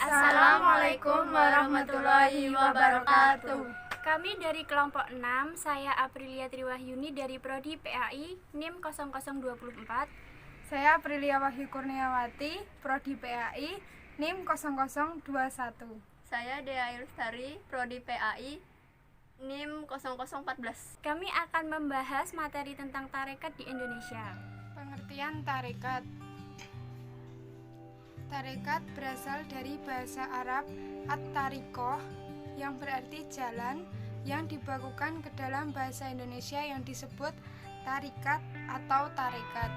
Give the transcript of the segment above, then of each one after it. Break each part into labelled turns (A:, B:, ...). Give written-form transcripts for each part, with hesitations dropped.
A: Assalamualaikum warahmatullahi wabarakatuh.
B: Kami dari kelompok 6, saya Aprilia Triwahyuni dari Prodi PAI NIM 0024.
A: Saya Aprilia Wahyu Kurniawati, Prodi PAI NIM 0021.
C: Saya Dea Lestari, Prodi PAI NIM 0014.
B: Kami akan membahas materi tentang tarekat di Indonesia.
A: Pengertian tarekat. Tarekat berasal dari bahasa Arab at-tariqah yang berarti jalan, yang dibakukan ke dalam bahasa Indonesia yang disebut tarikat atau tarekat.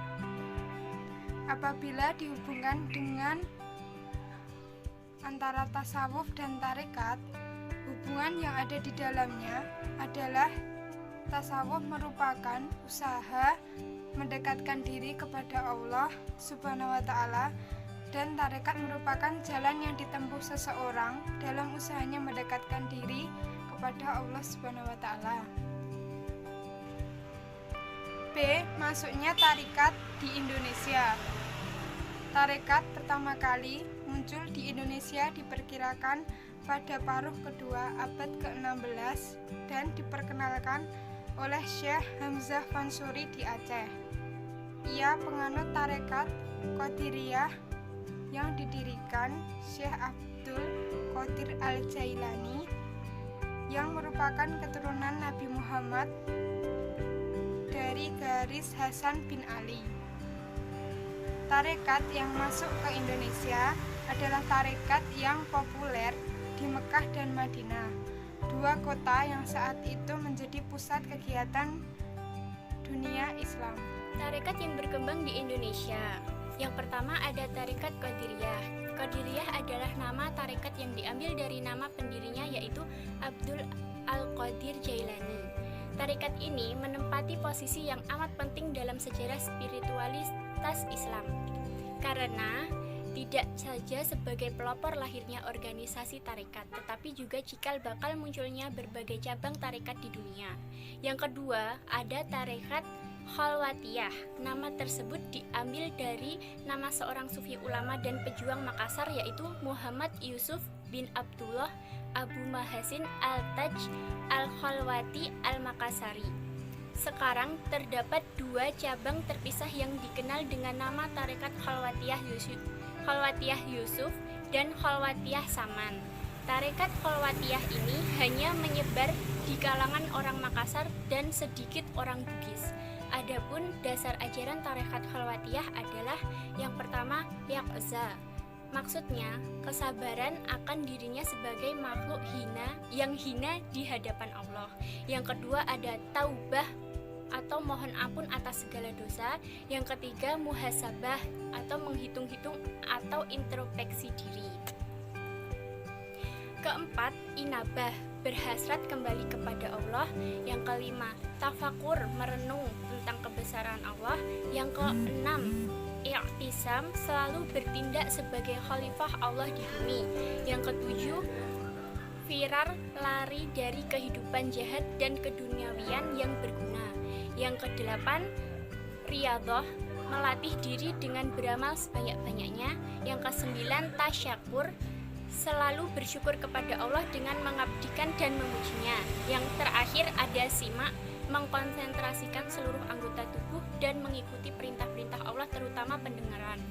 A: Apabila dihubungkan dengan antara tasawuf dan tarekat, hubungan yang ada di dalamnya adalah tasawuf merupakan usaha mendekatkan diri kepada Allah Subhanahu wa Ta'ala, dan tarekat merupakan jalan yang ditempuh seseorang dalam usahanya mendekatkan diri kepada Allah Subhanahu wa Ta'ala. B. Masuknya tarekat di Indonesia. Tarekat pertama kali muncul di Indonesia diperkirakan pada paruh kedua abad ke-16 dan diperkenalkan oleh Syekh Hamzah Fansuri di Aceh. Ia penganut tarekat Qadiriyah yang didirikan Syekh Abdul Qadir Al-Jailani yang merupakan keturunan Nabi Muhammad dari garis Hasan bin Ali. Tarekat yang masuk ke Indonesia adalah tarekat yang populer di Mekah dan Madinah, dua kota yang saat itu menjadi pusat kegiatan dunia Islam.
B: Tarekat yang berkembang di Indonesia. Yang pertama ada tarekat Qadiriyah. Qadiriyah adalah nama tarekat yang diambil dari nama pendirinya, yaitu Abdul Al-Qadir Jailani. Tarekat ini menempati posisi yang amat penting dalam sejarah spiritualitas Islam, karena tidak saja sebagai pelopor lahirnya organisasi tarekat, tetapi juga cikal bakal munculnya berbagai cabang tarekat di dunia. Yang kedua, ada tarekat Khalwatiyah. Nama tersebut diambil dari nama seorang sufi ulama dan pejuang Makassar, yaitu Muhammad Yusuf bin Abdullah Abu Mahasin Al-Taj Al-Khalwati Al-Makassari. Sekarang terdapat dua cabang terpisah yang dikenal dengan nama tarekat Khalwatiyah Yusuf dan Khalwatiyah Saman. Tarekat Khalwatiyah ini hanya menyebar di kalangan orang Makassar dan sedikit orang Bugis. Adapun dasar ajaran tarekat Khalwatiyah adalah yang pertama yaqza. Maksudnya kesabaran akan dirinya sebagai makhluk hina yang hina di hadapan Allah. Yang kedua ada taubah atau mohon ampun atas segala dosa. Yang ketiga muhasabah atau menghitung-hitung atau introspeksi diri. Keempat, inabah, berhasrat kembali kepada Allah. Yang kelima, tafakur, merenung tentang kebesaran Allah. Yang keenam, i'tisam, selalu bertindak sebagai khalifah Allah di bumi. Yang ketujuh, firar, lari dari kehidupan jahat dan keduniawian yang berguna. Yang kedelapan, riyadhah, melatih diri dengan beramal sebanyak-banyaknya. Yang kesembilan, tasyakur, selalu bersyukur kepada Allah dengan mengabdikan dan memujinya. Yang terakhir ada simak, mengkonsentrasikan seluruh anggota tubuh dan mengikuti perintah-perintah Allah, terutama pendengaran.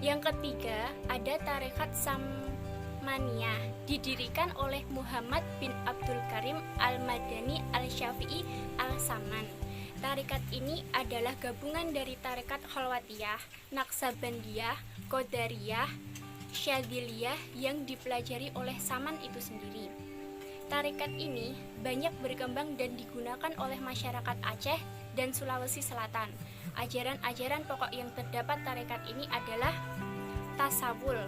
B: Yang ketiga ada tarekat Samaniyah, didirikan oleh Muhammad bin Abdul Karim Al-Madani Al-Syafi'i Al-Saman. Tarekat ini adalah gabungan dari tarekat Khalwatiyah, Naksabandiyah, Qadariyah, Syadziliyah yang dipelajari oleh Saman itu sendiri. Tarekat ini banyak berkembang dan digunakan oleh masyarakat Aceh dan Sulawesi Selatan. Ajaran-ajaran pokok yang terdapat tarekat ini adalah tasawul,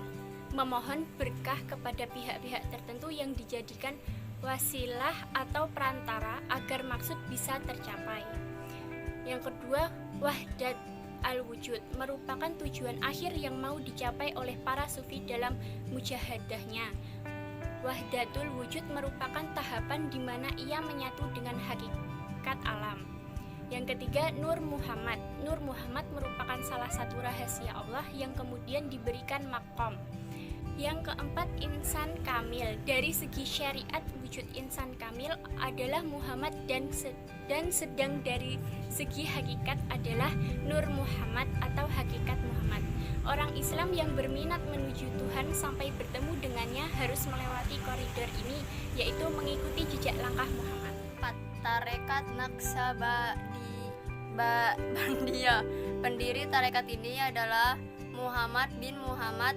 B: memohon berkah kepada pihak-pihak tertentu yang dijadikan wasilah atau perantara agar maksud bisa tercapai. Yang kedua, wahdat al-wujud, merupakan tujuan akhir yang mau dicapai oleh para sufi dalam mujahadahnya. Wahdatul wujud merupakan tahapan di mana ia menyatu dengan hakikat alam. Yang ketiga, Nur Muhammad. Nur Muhammad merupakan salah satu rahasia Allah yang kemudian diberikan maqam. Yang keempat, insan kamil. Dari segi syariat, wujud insan kamil adalah Muhammad dan sedang dari segi hakikat adalah Nur Muhammad atau hakikat Muhammad. Orang Islam yang berminat menuju Tuhan sampai bertemu dengannya harus melewati koridor ini, yaitu mengikuti jejak langkah Muhammad.
C: 4. Tarekat Naqsabandiyah. Pendiri tarekat ini adalah Muhammad bin Muhammad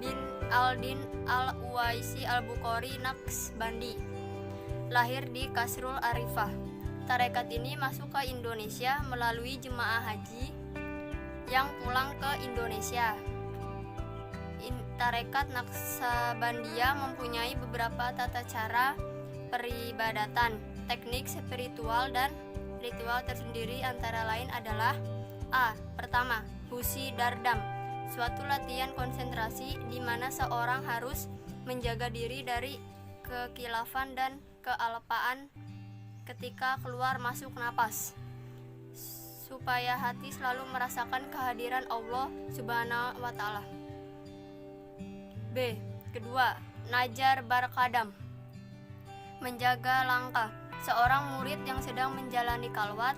C: bin Al-Din Al-Uwaisi Al-Bukhari Naqsbandi. Lahir di Kasrul Arifah. Tarekat ini masuk ke Indonesia melalui jemaah haji yang pulang ke Indonesia. Tarekat Naqsabandiyah mempunyai beberapa tata cara peribadatan, teknik spiritual dan ritual tersendiri, antara lain adalah A. Pertama, husi dardam, suatu latihan konsentrasi di mana seorang harus menjaga diri dari kekilafan dan kealpaan ketika keluar masuk napas, supaya hati selalu merasakan kehadiran Allah Subhanahu wa Ta'ala. B. Kedua, najar barkadam, menjaga langkah. Seorang murid yang sedang menjalani kalwat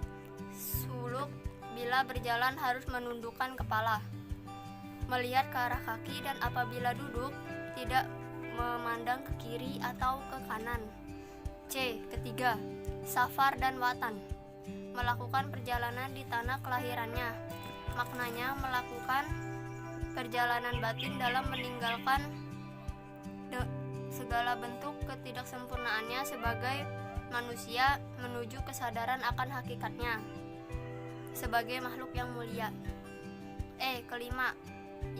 C: suluk bila berjalan harus menundukkan kepala, melihat ke arah kaki, dan apabila duduk tidak memandang ke kiri atau ke kanan. C. Ketiga, safar dan watan, melakukan perjalanan di tanah kelahirannya. Maknanya melakukan perjalanan batin dalam meninggalkan segala bentuk ketidaksempurnaannya sebagai manusia menuju kesadaran akan hakikatnya sebagai makhluk yang mulia. Kelima,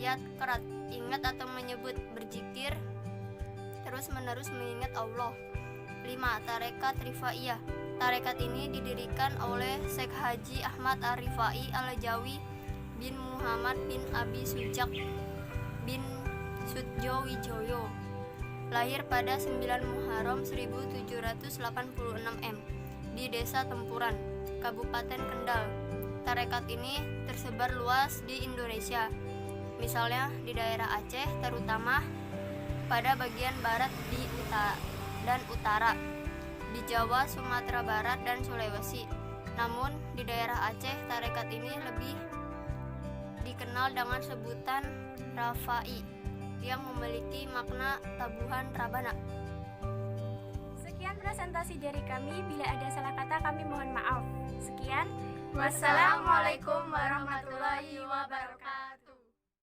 C: yat kerat, ingat atau menyebut, berzikir terus menerus mengingat Allah. 5. Tarekat Rifaiyah. Tarekat ini didirikan oleh Syekh Haji Ahmad Ar-Rifai Al-Jawi bin Muhammad bin Abi Sujak bin Sudjowijoyo. Lahir pada 9 Muharram 1786 M di Desa Tempuran, Kabupaten Kendal. Tarekat ini tersebar luas di Indonesia, misalnya di daerah Aceh, terutama pada bagian barat dan utara, di Jawa, Sumatera Barat, dan Sulawesi. Namun di daerah Aceh, tarekat ini lebih dikenal dengan sebutan Rafai yang memiliki makna tabuhan Rabana.
B: Sekian presentasi dari kami. Bila ada salah kata kami mohon maaf. Sekian.
C: Wassalamualaikum warahmatullahi wabarakatuh.